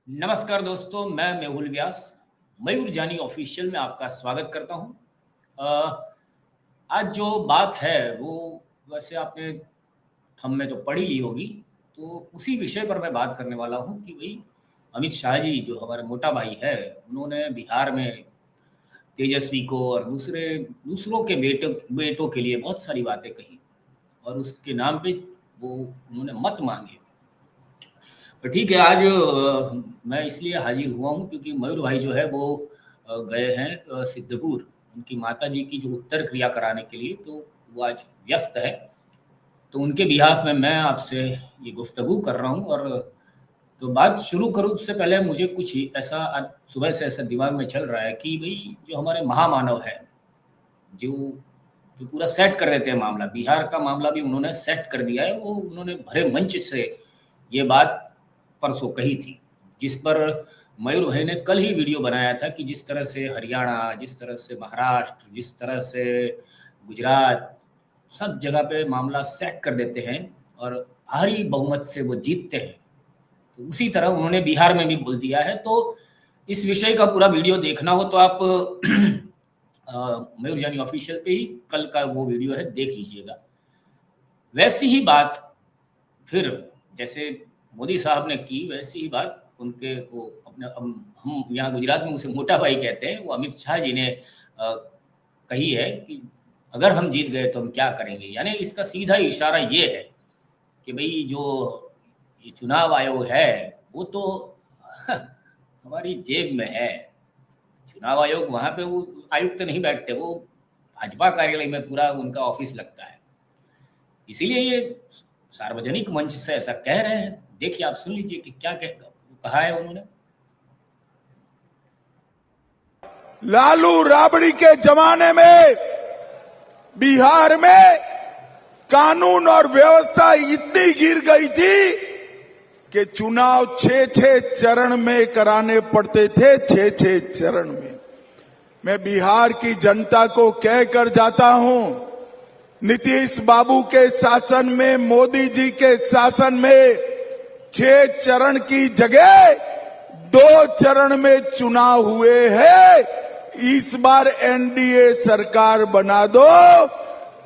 नमस्कार दोस्तों, मैं मेहुल व्यास मयूर जानी ऑफिशियल में आपका स्वागत करता हूं। आज जो बात है वो वैसे आपने थंब में तो पढ़ ही ली होगी। तो उसी विषय पर मैं बात करने वाला हूं कि भाई अमित शाह जी जो हमारे मोटा भाई है, उन्होंने बिहार में तेजस्वी को और दूसरों के बेटों के लिए बहुत सारी बातें कही और उसके नाम पे वो उन्होंने मत मांगे। तो ठीक है, आज मैं इसलिए हाजिर हुआ हूँ क्योंकि मयूर भाई जो है वो गए हैं सिद्धपुर उनकी माता जी की जो उत्तर क्रिया कराने के लिए। तो वो आज व्यस्त है, तो उनके बिहाफ में मैं आपसे ये गुफ्तगू कर रहा हूँ। और तो बात शुरू करूँ उससे पहले मुझे कुछ ऐसा आज सुबह से ऐसा दिमाग में चल रहा है कि भाई जो हमारे महामानव है, जो जो पूरा सेट कर देते हैं मामला, बिहार का मामला भी उन्होंने सेट कर दिया है। वो उन्होंने भरे मंच से ये बात परसों कही थी, जिस पर मयूर भाई ने कल ही वीडियो बनाया था कि जिस तरह से हरियाणा, जिस तरह से महाराष्ट्र, जिस तरह से गुजरात, सब जगह पे मामला सेट कर देते हैं और भारी बहुमत से वो जीतते हैं, तो उसी तरह उन्होंने बिहार में भी बोल दिया है। तो इस विषय का पूरा वीडियो देखना हो तो आप मयूर जानी ऑफिशियल पे ही कल का वो वीडियो है, देख लीजिएगा। वैसी ही बात फिर जैसे मोदी साहब ने की, वैसी ही बात उनके वो अपने हम यहाँ गुजरात में उसे मोटा भाई कहते हैं, वो अमित शाह जी ने कही है कि अगर हम जीत गए तो हम क्या करेंगे। यानी इसका सीधा इशारा ये है कि भाई जो ये चुनाव आयोग है वो तो हमारी जेब में है। चुनाव आयोग वहां पे वो आयुक्त नहीं बैठते, वो भाजपा कार्यालय में पूरा उनका ऑफिस लगता है। इसीलिए ये सार्वजनिक मंच से ऐसा कह रहे हैं। देखिए, आप सुन लीजिए कि क्या कहा है उन्होंने। लालू राबड़ी के जमाने में बिहार में कानून और व्यवस्था इतनी गिर गई थी कि चुनाव 6-6 चरण में कराने पड़ते थे, 6-6 चरण में। मैं बिहार की जनता को कहकर जाता हूं, नीतीश बाबू के शासन में, मोदी जी के शासन में 6 चरण की जगह 2 चरण में चुनाव हुए हैं। इस बार एनडीए सरकार बना दो,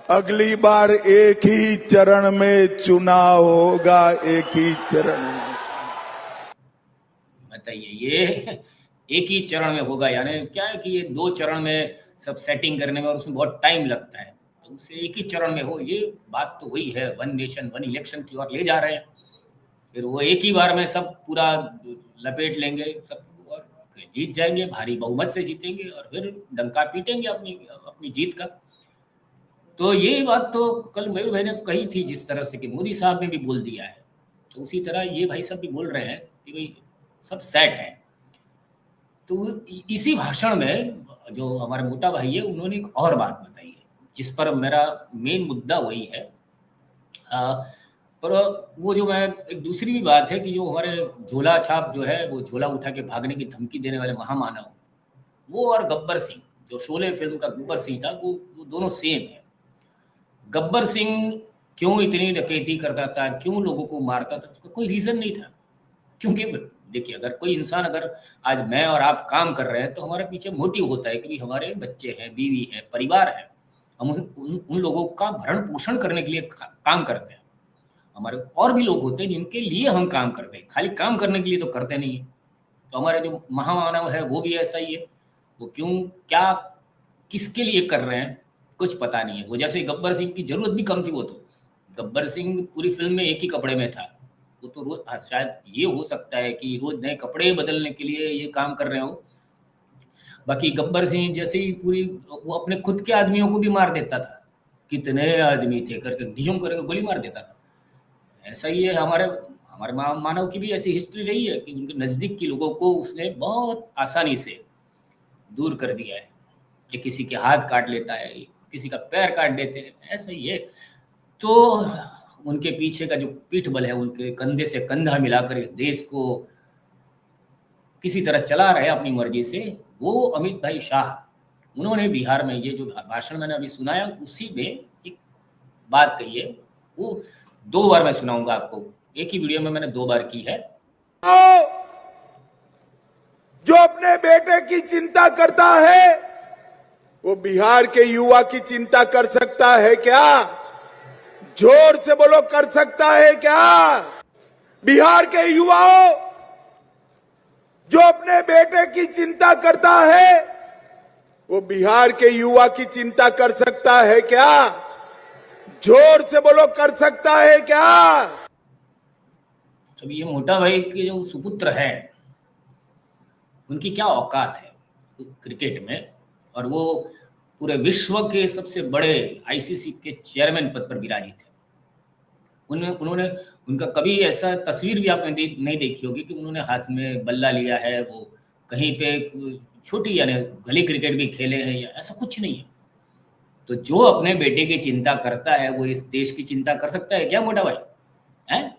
अगली बार एक ही चरण में चुनाव होगा, एक ही चरण में। बताइए, ये एक ही चरण में होगा, यानी क्या है कि ये 2 चरण में सब सेटिंग करने में और उसमें बहुत टाइम लगता है, तो उसे एक ही चरण में हो, ये बात तो वही है, वन नेशन वन इलेक्शन की ओर ले जा रहे हैं। फिर वो एक ही बार में सब पूरा लपेट लेंगे सब और फिर जीत जाएंगे, भारी बहुमत से जीतेंगे और फिर डंका पीटेंगे अपनी अपनी जीत का। तो ये बात तो कल मयूर भाई ने कही थी, जिस तरह से कि मोदी साहब ने भी बोल दिया है, तो उसी तरह ये भाई सब भी बोल रहे हैं कि भाई सब सेट है। तो इसी भाषण में जो हमारे मोटा भाई है उन्होंने एक और बात बताई है, जिस पर मेरा मेन मुद्दा वही है। पर वो जो मैं एक दूसरी भी बात है कि जो हमारे झोला छाप जो है, वो झोला उठा के भागने की धमकी देने वाले महामानव, वो और गब्बर सिंह, जो शोले फिल्म का गब्बर सिंह था, वो दोनों सेम है। गब्बर सिंह क्यों इतनी डकैती करता था, क्यों लोगों को मारता था, उसका कोई रीजन नहीं था। क्योंकि देखिए, अगर कोई इंसान, अगर आज मैं और आप काम कर रहे हैं तो हमारे पीछे मोटिव होता है कि हमारे बच्चे हैं, बीवी है, परिवार है, हम उन लोगों का भरण पोषण करने के लिए काम करते हैं। हमारे और भी लोग होते हैं जिनके लिए हम काम करते हैं, खाली काम करने के लिए तो करते नहीं है। तो हमारे जो महामानव है वो भी ऐसा ही है, वो क्यों क्या किसके लिए कर रहे हैं कुछ पता नहीं है। वो जैसे गब्बर सिंह की जरूरत भी कम थी, वो तो गब्बर सिंह पूरी फिल्म में एक ही कपड़े में था, वो तो रोज, शायद ये हो सकता है कि रोज नए कपड़े बदलने के लिए ये काम कर रहे हो। बाकी गब्बर सिंह जैसे ही पूरी, वो अपने खुद के आदमियों को भी मार देता था, कितने आदमी थे करके ढियों करके गोली मार देता था। ऐसा ही है, हमारे हमारे मानव की भी ऐसी हिस्ट्री रही है कि उनके नजदीक के लोगों को उसने बहुत आसानी से दूर कर दिया है, कि किसी के हाथ काट लेता है, किसी का पैर काट देते हैं, ऐसा ही है। तो उनके पीछे का जो पीठ बल है, उनके कंधे से कंधा मिलाकर इस देश को किसी तरह चला रहे अपनी मर्जी से, वो अमित भाई शाह। उन्होंने बिहार में ये जो भाषण मैंने अभी सुनाया, उसी में एक बात कही है, वो 2 बार मैं सुनाऊंगा आपको, एक ही वीडियो में मैंने 2 बार की है। जो अपने बेटे की चिंता करता है वो बिहार के युवा की चिंता कर सकता है क्या? जोर से बोलो, कर सकता है क्या? बिहार के युवाओं, जो अपने बेटे की चिंता करता है वो बिहार के युवा की चिंता कर सकता है क्या? जोर से बोलो, कर सकता है क्या? अब ये मोटा भाई के जो सुपुत्र है उनकी क्या औकात है क्रिकेट में, और वो पूरे विश्व के सबसे बड़े आईसीसी के चेयरमैन पद पर विराजित है। उन्होंने उनका कभी ऐसा तस्वीर भी आपने नहीं देखी होगी कि उन्होंने हाथ में बल्ला लिया है, वो कहीं पे छोटी यानी गली क्रिकेट भी खेले हैं, या ऐसा कुछ नहीं है। तो जो अपने बेटे की चिंता करता है वो इस देश की चिंता कर सकता है क्या मोटा भाई? है,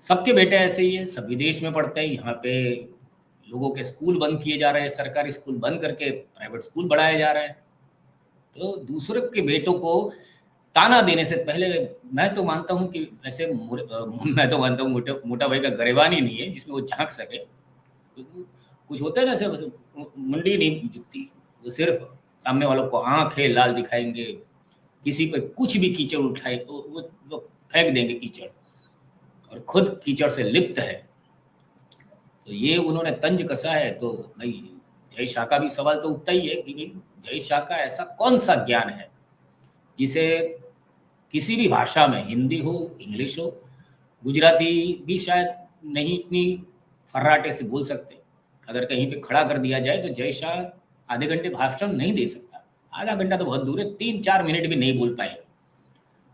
सबके बेटे ऐसे ही है, सब विदेश में पढ़ते हैं, यहाँ पे लोगों के स्कूल बंद किए जा रहे हैं, सरकारी स्कूल बंद करके प्राइवेट स्कूल बढ़ाया जा रहा है। तो दूसरे के बेटों को ताना देने से पहले मैं तो मानता हूं कि वैसे मैं तो मानता हूं मोटा भाई का गरेबान ही नहीं है जिसमें वो झांक सके। कुछ होता है ना, सिर्फ मुंडी नहीं झुकती, वो सिर्फ सामने वालों को आंखें लाल दिखाएंगे, किसी पे कुछ भी कीचड़ उठाए तो वो फेंक देंगे कीचड़, और खुद कीचड़ से लिप्त है। तो ये उन्होंने तंज कसा है। तो भाई जय शाह का भी सवाल तो उठता ही है कि भाई जय शाह का ऐसा कौन सा ज्ञान है जिसे किसी भी भाषा में, हिंदी हो, इंग्लिश हो, गुजराती भी शायद नहीं इतनी फर्राटे से बोल सकते, अगर कहीं पे खड़ा कर दिया जाए तो जय शाह आधे घंटे भाषण नहीं दे सकता, आधा घंटा तो बहुत दूर है, 3-4 मिनट भी नहीं बोल पाएगा।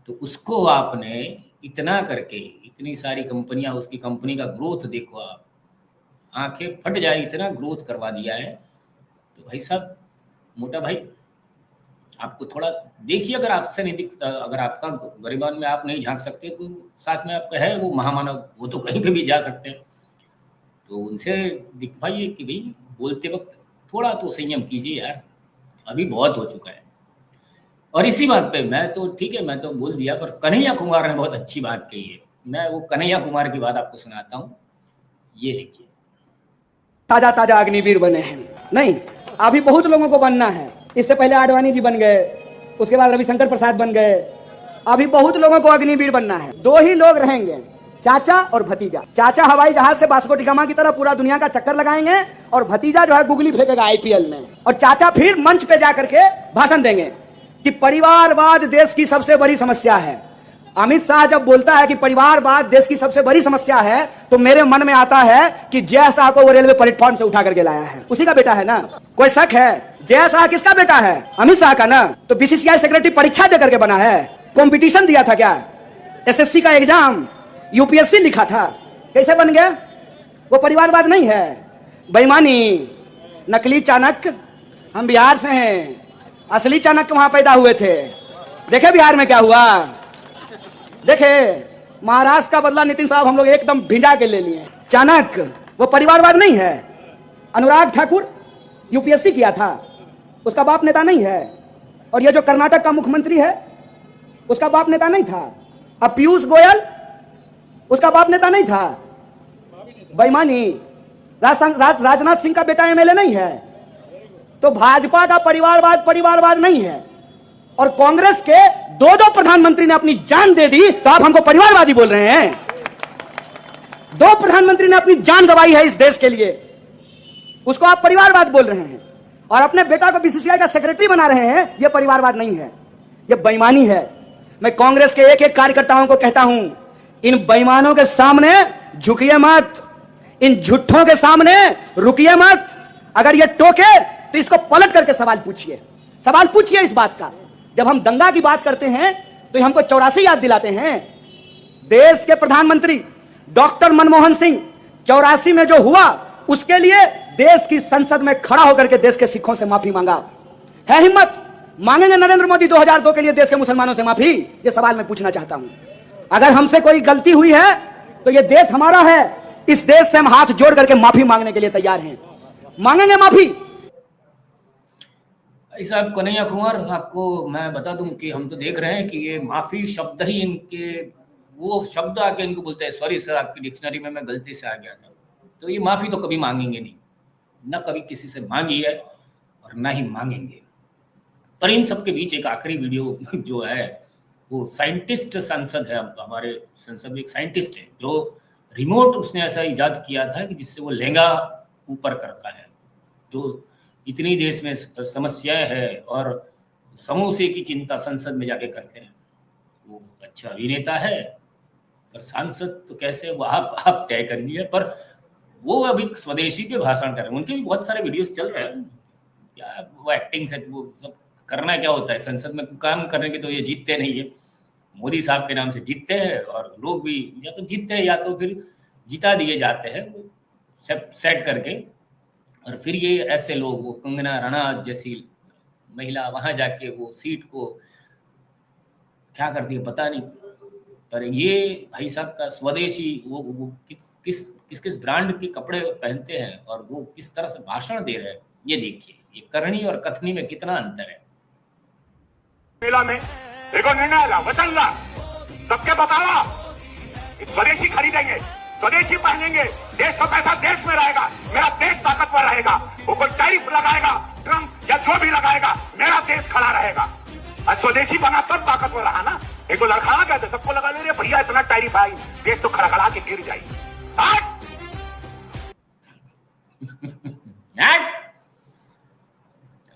तो उसको आपने इतना करके, इतनी सारी कंपनियां, उसकी कंपनी का ग्रोथ देखो आप, आंखें फट जाए इतना ग्रोथ करवा दिया है। तो भाई साहब, मोटा भाई आपको थोड़ा देखिए, अगर आपसे नहीं दिख, अगर आपका गरिबान में आप नहीं झांक सकते तो साथ में आपका है वो महामानव, वो तो कहीं पे भी जा सकते हैं। तो उनसे दिखवाइए कि भाई बोलते वक्त थोड़ा तो संयम कीजिए यार, अभी बहुत हो चुका है। और इसी बात पे मैं तो ठीक है, मैं तो बोल दिया, पर कन्हैया कुमार ने बहुत अच्छी बात कही है। मैं वो कन्हैया कुमार की बात आपको सुनाता हूँ, ये लीजिए। ताजा ताजा अग्निवीर बने हैं नहीं, अभी बहुत लोगों को बनना है। इससे पहले आडवाणी जी बन गए, उसके बाद रविशंकर प्रसाद बन गए, अभी बहुत लोगों को अग्निवीर बनना है। दो ही लोग रहेंगे, चाचा और भतीजा। चाचा हवाई जहाज से वास्को डी गामा की तरह पूरा दुनिया का चक्कर लगाएंगे, और भतीजा जो है गुगली फेंकेगा आईपीएल में। और चाचा फिर मंच पे जाकर के भाषण देंगे कि परिवारवाद देश की सबसे बड़ी समस्या है। अमित शाह जब बोलता है कि परिवारवाद देश की सबसे बड़ी समस्या है, तो मेरे मन में आता है कि जय शाह को वो रेलवे प्लेटफॉर्म से उठा करके लाया है, उसी का बेटा है ना, कोई शक है? जय शाह किसका बेटा है? अमित शाह का ना। तो बीसीसीआई सेक्रेटरी परीक्षा दे करके बना है, कंपटीशन दिया था क्या? एसएससी का एग्जाम, यूपीएससी लिखा था, कैसे बन गया? वो परिवारवाद नहीं है, बेईमानी, नकली चाणक्य। हम बिहार से हैं, असली चाणक्य वहां पैदा हुए थे। देखे बिहार में क्या हुआ, देखे महाराष्ट्र का बदला नितिन साहब हम लोग एकदम भिजा के ले लिए। चाणक्य वो परिवारवाद नहीं है। अनुराग ठाकुर यूपीएससी किया था, उसका बाप नेता नहीं है। और ये जो कर्नाटक का मुख्यमंत्री है उसका बाप नेता नहीं था। अब पीयूष गोयल, उसका बाप नेता नहीं था। बेईमानी। राजनाथ सिंह का बेटा एमएलए नहीं है। तो भाजपा का परिवारवाद नहीं है। और कांग्रेस के दो प्रधानमंत्री ने अपनी जान दे दी, तो आप हमको परिवारवादी बोल रहे हैं? दो प्रधानमंत्री ने अपनी जान गंवाई है इस देश के लिए, उसको आप परिवारवाद बोल रहे हैं। और अपने बेटा को बीसीसीआई का सेक्रेटरी बना रहे हैं, यह परिवारवाद नहीं है, यह बेईमानी है। मैं कांग्रेस के एक एक कार्यकर्ताओं को कहता हूं, इन बेईमानों के सामने झुकिए मत, इन झूठों के सामने रुकिए मत। अगर ये टोके तो इसको पलट करके सवाल पूछिए इस बात का। जब हम दंगा की बात करते हैं तो हमको 84 याद दिलाते हैं। देश के प्रधानमंत्री डॉक्टर मनमोहन सिंह 84 में जो हुआ, उसके लिए देश की संसद में खड़ा होकर के देश के सिखों से माफी मांगा। है हिम्मत? मांगेंगे नरेंद्र मोदी 2002 के लिए देश के मुसलमानों से माफी? ये सवाल मैं पूछना चाहता हूं। अगर हमसे कोई गलती हुई है तो ये देश हमारा है, इस देश से हम हाथ जोड़ करके माफी मांगने के लिए तैयार हैं, मांगेंगे माफी। साहब कन्हैया कुमार, आपको मैं बता दूं कि हम तो देख रहे हैं कि ये माफी शब्द ही इनके, वो शब्द आके इनको बोलते हैं, सॉरी सर आपकी डिक्शनरी में मैं गलती से आ गया था, तो ये माफी तो कभी मांगेंगे नहीं, न कभी किसी से मांगी है और ना ही मांगेंगे। पर इन सबके बीच एक आखिरी वीडियो जो है वो साइंटिस्ट सांसद है, हमारे संसद में एक साइंटिस्ट है जो रिमोट उसने ऐसा इजाद किया था कि जिससे वो लहंगा ऊपर करता है। जो इतनी देश में समस्याएं है और समोसे की चिंता संसद में जाके करते हैं। वो अच्छा अभिनेता है पर सांसद तो कैसे, वो आप तय कर दिए। पर वो अभी स्वदेशी पे भाषण कर रहे हैं, उनके भी बहुत सारे वीडियोस चल रहे हैं। क्या वो एक्टिंग से वो सब करना क्या होता है, संसद में काम करने के तो ये जीतते नहीं है। मोदी साहब के नाम से जीतते हैं और लोग भी या तो जीतते हैं या तो फिर जिता दिए जाते हैं वो सेट करके। और फिर ये ऐसे लोग, वो कंगना रणावत जैसी महिला वहां जाके वो सीट को क्या करती है पता नहीं। पर ये भाई साहब का स्वदेशी, वो किस किस ब्रांड के कपड़े पहनते हैं और वो किस तरह से भाषण दे रहे हैं, ये देखिए। ये करनी और कथनी में कितना अंतर है। मेला में देखो निर्णय ला, वचन ला, सबके बतावा स्वदेशी खरीदेंगे, स्वदेशी पहनेंगे, देश का पैसा देश में रहेगा, मेरा देश ताकतवर रहेगा। वो कोई टैरिफ लगाएगा, ट्रम्प या जो भी लगाएगा, मेरा देश खड़ा रहेगा। और स्वदेशी बना तब ताकतवर रहा ना। एक लड़खड़ा गया था, सबको लगा ले भैया इतना टैरिफ आई, देश तो खड़खड़ा के गिर जाएगी।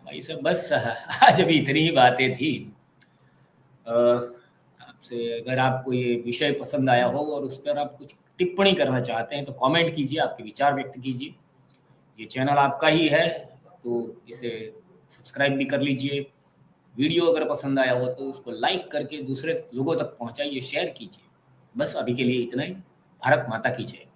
भाई साहब बस आज अभी इतनी ही बातें थी। आपसे अगर आपको ये विषय पसंद आया हो और उस पर आप कुछ टिप्पणी करना चाहते हैं तो कमेंट कीजिए, आपके विचार व्यक्त कीजिए। ये चैनल आपका ही है तो इसे सब्सक्राइब भी कर लीजिए। वीडियो अगर पसंद आया हो तो उसको लाइक करके दूसरे लोगों तक पहुंचाइए, शेयर कीजिए। बस अभी के लिए इतना ही। भारत माता की जय।